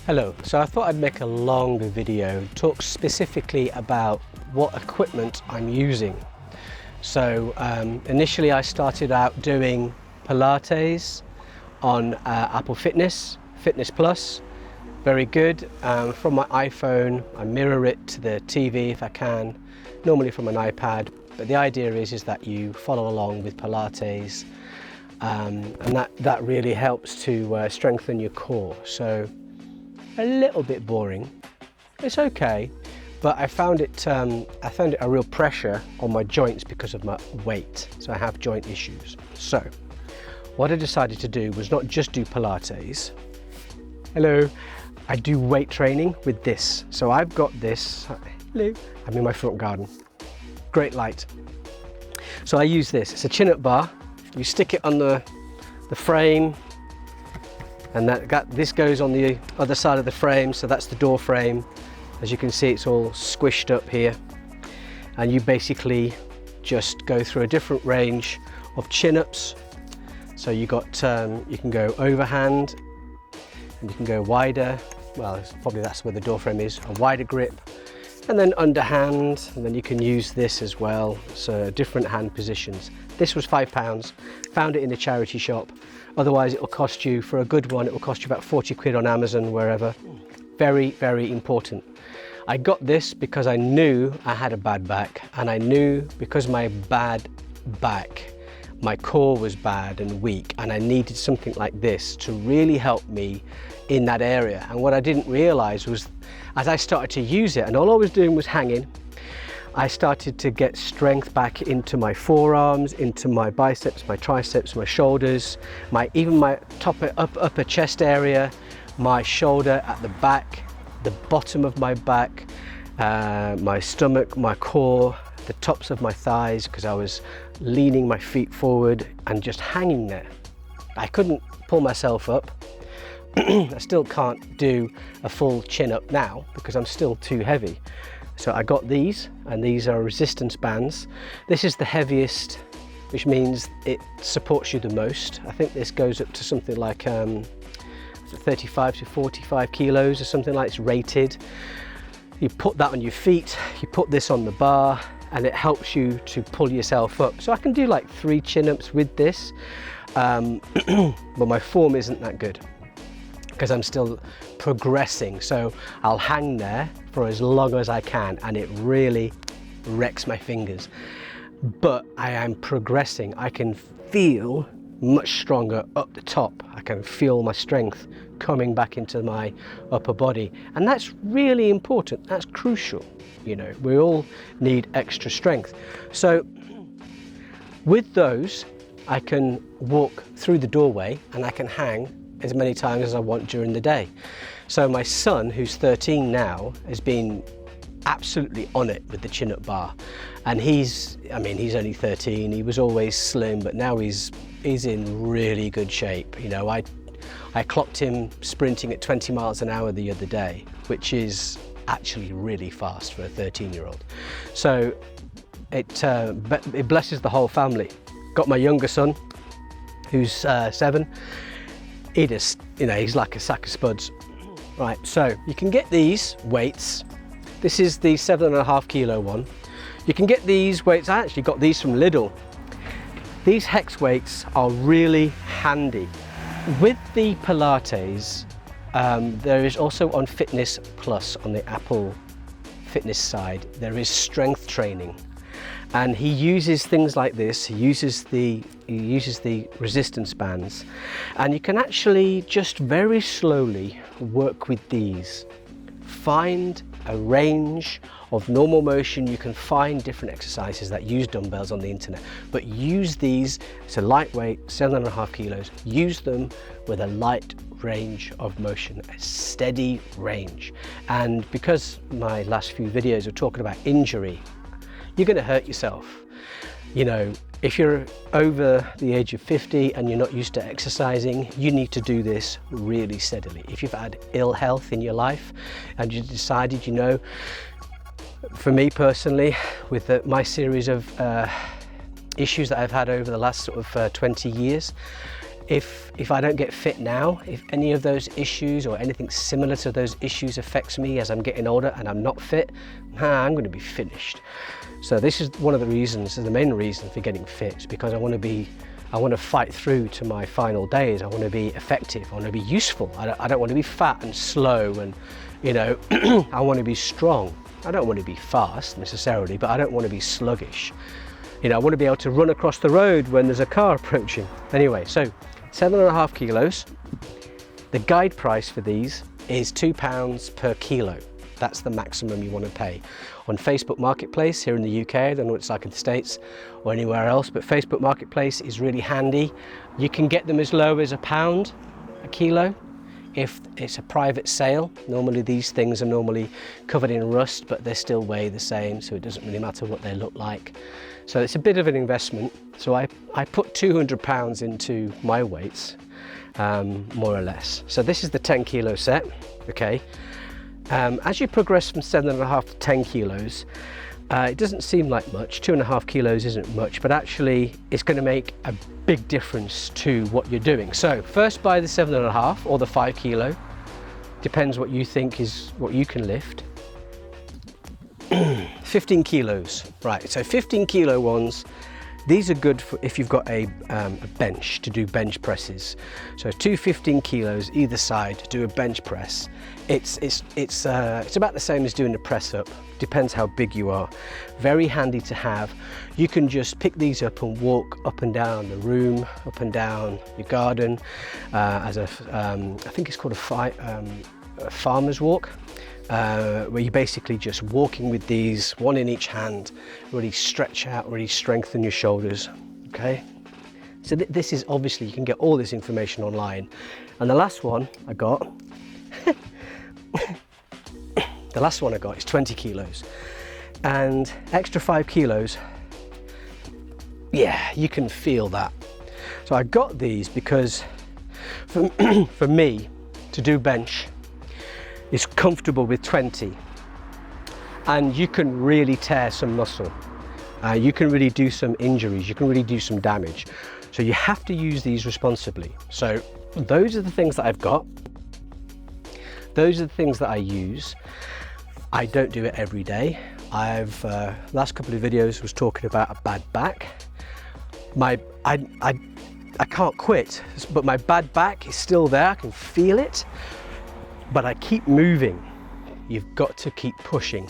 Hello, so I thought I'd make a longer video, talk specifically about what equipment I'm using. So initially I started out doing Pilates on Apple Fitness Plus, very good. From my iPhone I mirror it to the TV if I can, normally from an iPad, but the idea is that you follow along with Pilates and that really helps to strengthen your core. So a little bit boring, it's okay, but I found it a real pressure on my joints because of my weight, so I have joint issues. So what I decided to do was not just do Pilates. Hello, I do weight training with this. So I've got this, hello, I'm in my front garden, great light. So I use this, it's a chin-up bar, you stick it on the frame, and this goes on the other side of the frame, so that's the door frame. As you can see, it's all squished up here, and you basically just go through a different range of chin-ups. So you can go overhand, and you can go wider. Well, that's where the door frame is, a wider grip, and then underhand, and then you can use this as well, so different hand positions. This was £5, found it in a charity shop. Otherwise it will cost you, for a good one, it will cost you about 40 quid on Amazon, wherever. Very, very important. I got this because I knew I had a bad back, and I knew because my bad back, my core was bad and weak, and I needed something like this to really help me in that area. And what I didn't realize was, as I started to use it, and all I was doing was hanging, I started to get strength back into my forearms, into my biceps, my triceps, my shoulders, even my upper chest area, my shoulder at the back, the bottom of my back, my stomach, my core, the tops of my thighs, because I was leaning my feet forward and just hanging there. I couldn't pull myself up. I still can't do a full chin up now because I'm still too heavy. So I got these, and these are resistance bands. This is the heaviest, which means it supports you the most. I think this goes up to something like 35 to 45 kilos or something like it's rated. You put that on your feet, you put this on the bar, and it helps you to pull yourself up. So I can do like 3 chin-ups with this, but my form isn't that good because I'm still progressing. So I'll hang there for as long as I can, and it really wrecks my fingers. But I am progressing. I can feel much stronger up the top. I can feel my strength coming back into my upper body, and that's really important. That's crucial. You know, we all need extra strength. So with those, I can walk through the doorway and I can hang as many times as I want during the day. So my son, who's 13 now, has been absolutely on it with the chin-up bar, and he's only 13. He was always slim, but now he's in really good shape. You know, I clocked him sprinting at 20 miles an hour the other day, which is actually really fast for a 13-year-old. So it blesses the whole family. Got my younger son, who's 7. He just, he's like a sack of spuds. Right, so you can get these weights. This is the 7.5 kilo one. You can get these weights. I actually got these from Lidl. These hex weights are really handy. With the Pilates, there is also on Fitness Plus, on the Apple Fitness side, there is strength training. And he uses things like this. He uses the resistance bands, and you can actually just very slowly work with these. Find a range of normal motion. You can find different exercises that use dumbbells on the internet, but use these. It's a lightweight, 7.5 kilos. Use them with a light range of motion, a steady range. And because my last few videos are talking about injury, you're going to hurt yourself. You know, if you're over the age of 50 and you're not used to exercising, you need to do this really steadily. If you've had ill health in your life and you decided, for me personally, with my series of issues that I've had over the last 20 years, If I don't get fit now, if any of those issues or anything similar to those issues affects me as I'm getting older and I'm not fit, I'm going to be finished. So this is one of the reasons, the main reason for getting fit, because I want to fight through to my final days. I want to be effective. I want to be useful. I don't want to be fat and slow, and you know, I want to be strong. I don't want to be fast necessarily, but I don't want to be sluggish. You know, I want to be able to run across the road when there's a car approaching. Anyway, so 7.5 kilos. The guide price for these is £2 per kilo. That's the maximum you want to pay. On Facebook Marketplace here in the UK, I don't know what it's like in the States or anywhere else, but Facebook Marketplace is really handy. You can get them as low as £1 a kilo if it's a private sale. Normally these things are normally covered in rust, but they still weigh the same, so it doesn't really matter what they look like. So it's a bit of an investment. So I put £200 into my weights, more or less. So this is the 10 kilo set, okay? As you progress from 7.5 to 10 kilos, it doesn't seem like much. 2.5 kilos isn't much, but actually it's going to make a big difference to what you're doing. So first buy the 7.5 or the 5 kilo, depends what you think is what you can lift. 15 kilos, right, so 15 kilo ones, these are good for if you've got a bench, to do bench presses. So 15 kilos either side to do a bench press. It's about the same as doing a press up, depends how big you are. Very handy to have. You can just pick these up and walk up and down the room, up and down your garden, as I think it's called a farmer's walk. Where you're basically just walking with these, one in each hand, really stretch out, really strengthen your shoulders, okay? So this is obviously, you can get all this information online. And the last one I got, is 20 kilos. And extra 5 kilos, yeah, you can feel that. So I got these because for me to do bench, is comfortable with 20, and you can really tear some muscle. You can really do some injuries, you can really do some damage. So you have to use these responsibly. So those are the things that I've got. Those are the things that I use. I don't do it every day. I've last couple of videos was talking about a bad back. I can't quit, but my bad back is still there. I can feel it. But I keep moving. You've got to keep pushing.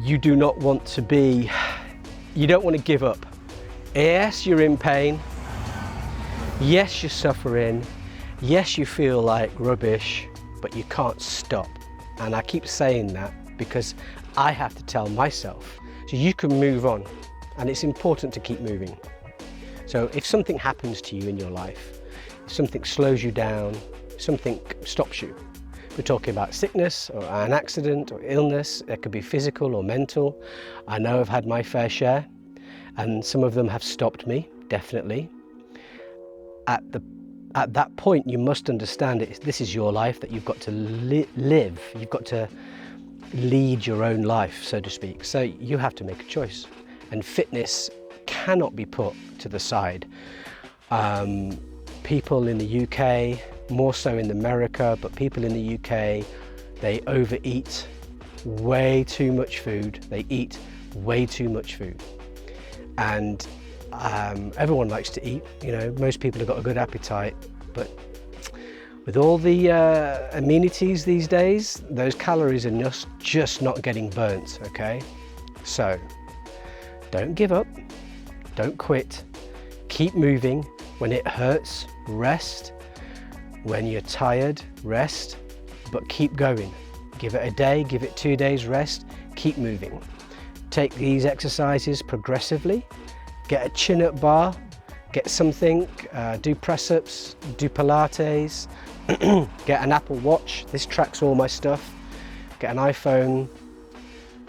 You do not want to be, you don't want to give up. Yes, you're in pain. Yes, you're suffering. Yes, you feel like rubbish, but you can't stop. And I keep saying that because I have to tell myself, so you can move on. And it's important to keep moving. So if something happens to you in your life, if something slows you down, something stops you. We're talking about sickness or an accident or illness. It could be physical or mental. I know I've had my fair share, and some of them have stopped me, definitely. At that point, you must understand it. This is your life that you've got to live. You've got to lead your own life, so to speak. So you have to make a choice, and fitness cannot be put to the side. People in the UK, more so in America, but people in the UK, they overeat way too much food. They eat way too much food. And everyone likes to eat, you know, most people have got a good appetite, but with all the amenities these days, those calories are just not getting burnt, okay? So don't give up, don't quit, keep moving. When it hurts, rest. When you're tired, rest, but keep going. Give it a day, give it 2 days, rest, keep moving. Take these exercises progressively. Get a chin-up bar, get something, do press-ups, do Pilates, get an Apple Watch. This tracks all my stuff. Get an iPhone,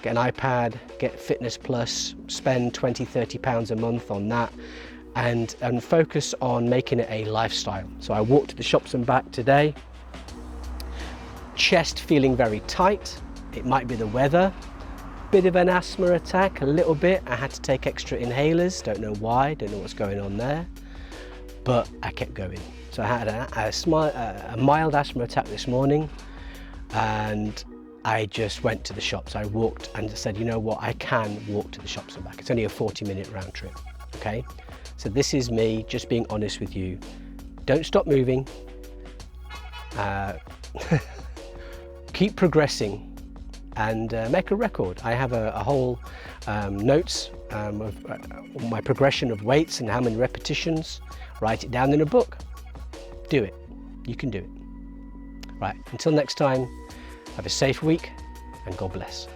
get an iPad, get Fitness Plus, spend £20–30 a month on that. And focus on making it a lifestyle. So I walked to the shops and back today. Chest feeling very tight. It might be the weather. Bit of an asthma attack, a little bit. I had to take extra inhalers. Don't know why, don't know what's going on there. but I kept going. So I had a mild asthma attack this morning, and I just went to the shops. I walked and said, you know what, I can walk to the shops and back. It's only a 40-minute round trip, okay? So this is me just being honest with you. Don't stop moving. Keep progressing and make a record. I have a whole notes of my progression of weights and how many repetitions. Write it down in a book. Do it. You can do it. Right, until next time, have a safe week and God bless.